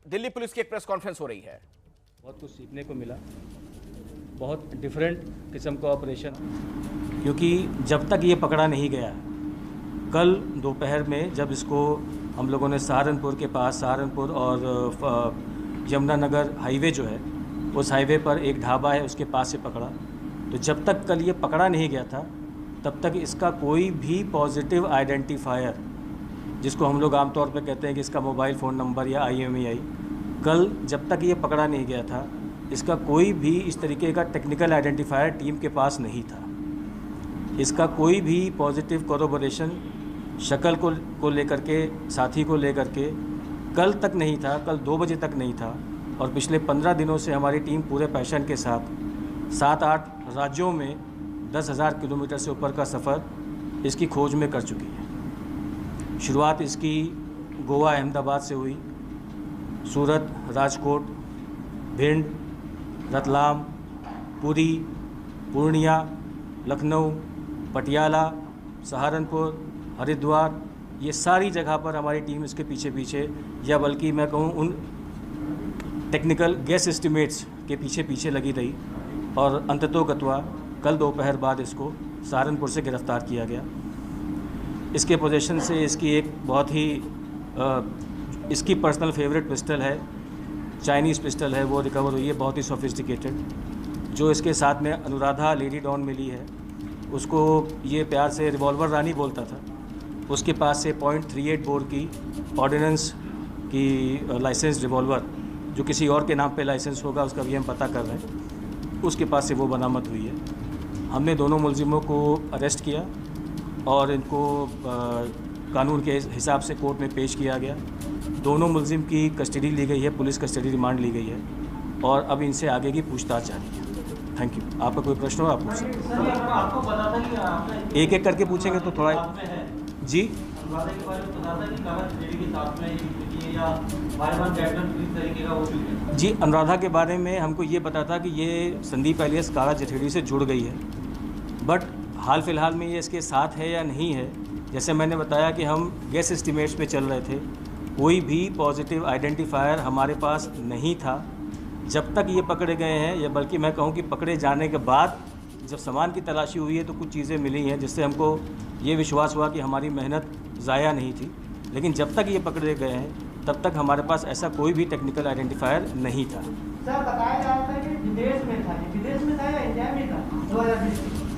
Delhi police की एक press conference हो रही है। बहुत कुछ सीखने को मिला, बहुत डिफरेंट किस्म का ऑपरेशन, क्योंकि जब तक ये पकड़ा नहीं गया, कल दोपहर में जब इसको हम लोगों ने सहारनपुर के पास, सहारनपुर और यमुनानगर हाईवे जो है, उस हाईवे पर एक ढाबा है उसके पास से पकड़ा। तो जब तक कल ये पकड़ा नहीं गया था, तब तक इसका कोई भी पॉजिटिव आइडेंटिफायर, जिसको हम लोग आमतौर पर कहते हैं कि इसका मोबाइल फ़ोन नंबर या IMEI, कल जब तक ये पकड़ा नहीं गया था, इसका कोई भी इस तरीके का टेक्निकल आइडेंटिफायर टीम के पास नहीं था। इसका कोई भी पॉजिटिव कोरोबोरेशन शक्ल को लेकर के, साथी को लेकर के कल तक नहीं था, कल 2 बजे तक नहीं था। और पिछले 15 दिनों से हमारी टीम पूरे पैशन के साथ 7-8 राज्यों में 10,000 किलोमीटर से ऊपर का सफ़र इसकी खोज में कर चुकी है। शुरुआत इसकी गोवा अहमदाबाद से हुई, सूरत, राजकोट, भिंड, रतलाम, पुरी, पूर्णिया, लखनऊ, पटियाला, सहारनपुर, हरिद्वार, ये सारी जगह पर हमारी टीम इसके पीछे पीछे, या बल्कि मैं कहूँ उन टेक्निकल गेस एस्टिमेट्स के पीछे पीछे लगी रही। और अंततोगत्वा कल दोपहर बाद इसको सहारनपुर से गिरफ़्तार किया गया। इसके पोजीशन से इसकी एक बहुत ही इसकी पर्सनल फेवरेट पिस्टल है, चाइनीज़ पिस्टल है, वो रिकवर हुई है, बहुत ही सोफिस्टिकेटेड। जो इसके साथ में अनुराधा लेडी डॉन मिली है, उसको ये प्यार से रिवॉल्वर रानी बोलता था। उसके पास से .38 बोर की ऑर्डिनेंस की लाइसेंस रिवॉल्वर, जो किसी और के नाम पे लाइसेंस होगा उसका भी हम पता कर रहे हैं, उसके पास से वो बरामद हुई है। हमने दोनों मुलजिमों को अरेस्ट किया और इनको कानून के हिसाब से कोर्ट में पेश किया गया। दोनों मुलजिम की कस्टडी ली गई है, पुलिस कस्टडी रिमांड ली गई है, और अब इनसे आगे की पूछताछ जारी है। Thank you. आपका कोई प्रश्न हो आप पूछ सकते हैं। एक एक करके पूछेंगे तो थोड़ा जी। जी, अनुराधा के बारे में हमको ये पता था कि ये संदीप एलियस काला जठेड़ी से जुड़ गई है, बट हाल फिलहाल में ये इसके साथ है या नहीं है, जैसे मैंने बताया कि हम गेस एस्टिमेट्स पे चल रहे थे, कोई भी पॉजिटिव आइडेंटिफायर हमारे पास नहीं था जब तक ये पकड़े गए हैं, या बल्कि मैं कहूँ कि पकड़े जाने के बाद जब सामान की तलाशी हुई है तो कुछ चीज़ें मिली हैं जिससे हमको ये विश्वास हुआ कि हमारी मेहनत ज़ाया नहीं थी। लेकिन जब तक ये पकड़े गए हैं तब तक हमारे पास ऐसा कोई भी टेक्निकल आइडेंटिफायर नहीं था। सर, बताया जा रहा था कि विदेश में था या इंडिया में था?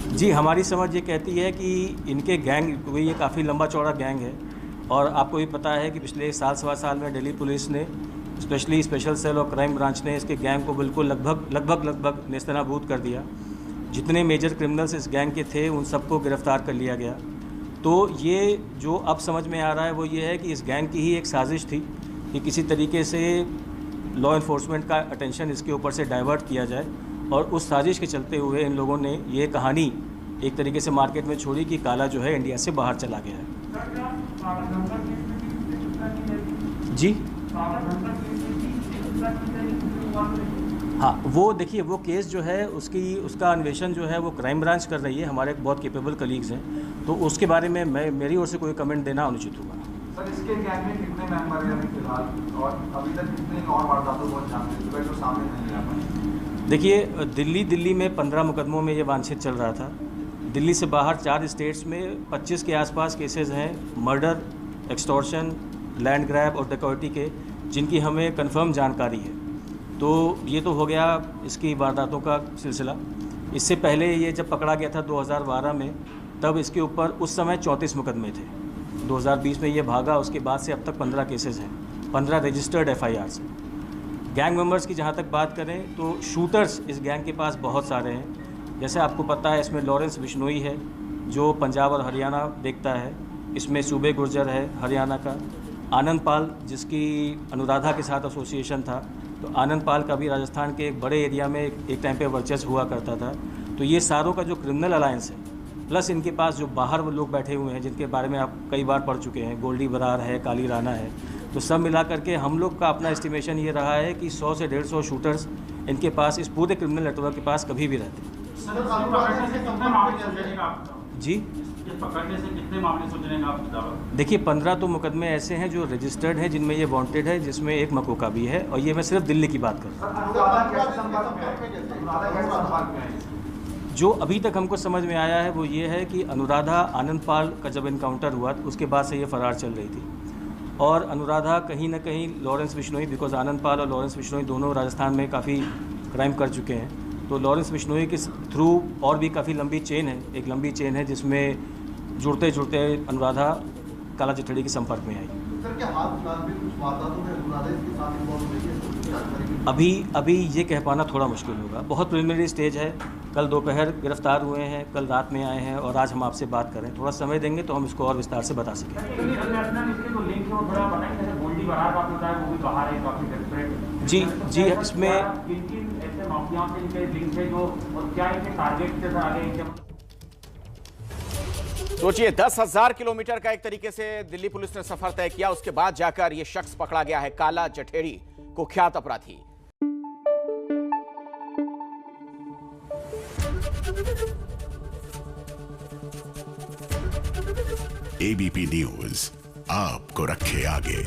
जी, हमारी समझ ये कहती है कि इनके गैंग, ये काफ़ी लंबा चौड़ा गैंग है, और आपको भी पता है कि पिछले साल सवा साल में दिल्ली पुलिस ने, स्पेशली स्पेशल सेल और क्राइम ब्रांच ने इसके गैंग को बिल्कुल लगभग नेस्तनाबूद कर दिया। जितने मेजर क्रिमिनल्स इस गैंग के थे उन सबको गिरफ़्तार कर लिया गया। तो ये जो अब समझ में आ रहा है वो ये है कि इस गैंग की ही एक साजिश थी कि किसी तरीके से लॉ इन्फोर्समेंट का अटेंशन इसके ऊपर से डाइवर्ट किया जाए, और उस साजिश के चलते हुए इन लोगों ने ये कहानी एक तरीके से मार्केट में छोड़ी कि काला जो है इंडिया से बाहर चला गया है। जी हाँ, वो देखिए, वो केस जो है उसका अन्वेषण जो है वो क्राइम ब्रांच कर रही है, हमारे बहुत कैपेबल कलीग्स हैं, तो उसके बारे में मेरी ओर से कोई कमेंट देना अनुचित होगा। सर, इसके गैंग में कितने मेंबर हैं अभी फिलहाल, और अभी तक कितने और वारदातों को अंजाम दे चुके हैं जो सामने नहीं आ पाए? देखिए, दिल्ली में 15 मुकदमों में ये वांछित चल रहा था। दिल्ली से बाहर 4 स्टेट्स में 25 के आसपास केसेस हैं, मर्डर, एक्सटॉर्शन, लैंड ग्रैब और डकैती के, जिनकी हमें कंफर्म जानकारी है। तो ये तो हो गया इसकी वारदातों का सिलसिला। इससे पहले ये जब पकड़ा गया था 2012 में, तब इसके ऊपर उस समय 34 मुकदमे थे। 2020 में ये भागा, उसके बाद से अब तक 15 केसेस हैं, 15 रजिस्टर्ड FIRs हैं। गैंग मेंबर्स की जहाँ तक बात करें तो शूटर्स इस गैंग के पास बहुत सारे हैं। जैसे आपको पता है, इसमें लॉरेंस बिश्नोई है जो पंजाब और हरियाणा देखता है, इसमें सूबे गुर्जर है हरियाणा का, आनंद पाल जिसकी अनुराधा के साथ एसोसिएशन था, तो आनंद पाल का भी राजस्थान के एक बड़े एरिया में एक टाइम पे वर्चस्व हुआ करता था। तो ये सारों का जो क्रिमिनल अलायंस है, प्लस इनके पास जो बाहर वो लोग बैठे हुए हैं जिनके बारे में आप कई बार पढ़ चुके हैं, गोल्डी बरार है, काली राणा है, तो सब मिला करके हम लोग का अपना एस्टिमेशन ये रहा है कि 100 से 150 शूटर्स इनके पास, इस पूरे क्रिमिनल नेटवर्क के पास कभी भी रहते हैं। जी, पकड़ने से कितने मामले सुलझेंगे आप दावा? देखिए 15 तो मुकदमे ऐसे हैं जो रजिस्टर्ड हैं, जिनमें ये वांटेड है, जिसमें एक मकोका भी है, और ये मैं सिर्फ दिल्ली की बात कर रहा हूँ। अनुराधा कैसे संपर्क में आई? अनुराधा कैसे संपर्क में आई? जो अभी तक हमको समझ में आया है वो ये है कि अनुराधा आनंदपाल का जब इनकाउंटर हुआ तो उसके बाद से ये फरार चल रही थी, और अनुराधा कहीं ना कहीं लॉरेंस बिश्नोई, बिकॉज आनंदपाल और लॉरेंस बिश्नोई दोनों राजस्थान में काफ़ी क्राइम कर चुके हैं, तो लॉरेंस बिश्नोई के थ्रू और भी काफ़ी लंबी चेन है, एक लंबी चेन है जिसमें जुड़ते जुड़ते अनुराधा काला जठेड़ी के संपर्क में आई। सर क्या हाल फिलहाल में कुछ वारदातों में अनुराधा इसके साथ इन्वॉल्व हुई है? जानकारी अभी ये कह पाना थोड़ा मुश्किल होगा, बहुत प्रिलिमिनरी स्टेज है। कल दोपहर गिरफ्तार हुए हैं, कल रात में आए हैं, और आज हम आपसे बात करें, थोड़ा समय देंगे तो हम इसको और विस्तार से बता सकेंगे। जी इसमें सोचिए 10,000 किलोमीटर का एक तरीके से दिल्ली पुलिस ने सफर तय किया, उसके बाद जाकर यह शख्स पकड़ा गया है, काला जठेड़ी कुख्यात अपराधी। एबीपी न्यूज आपको रखे आगे।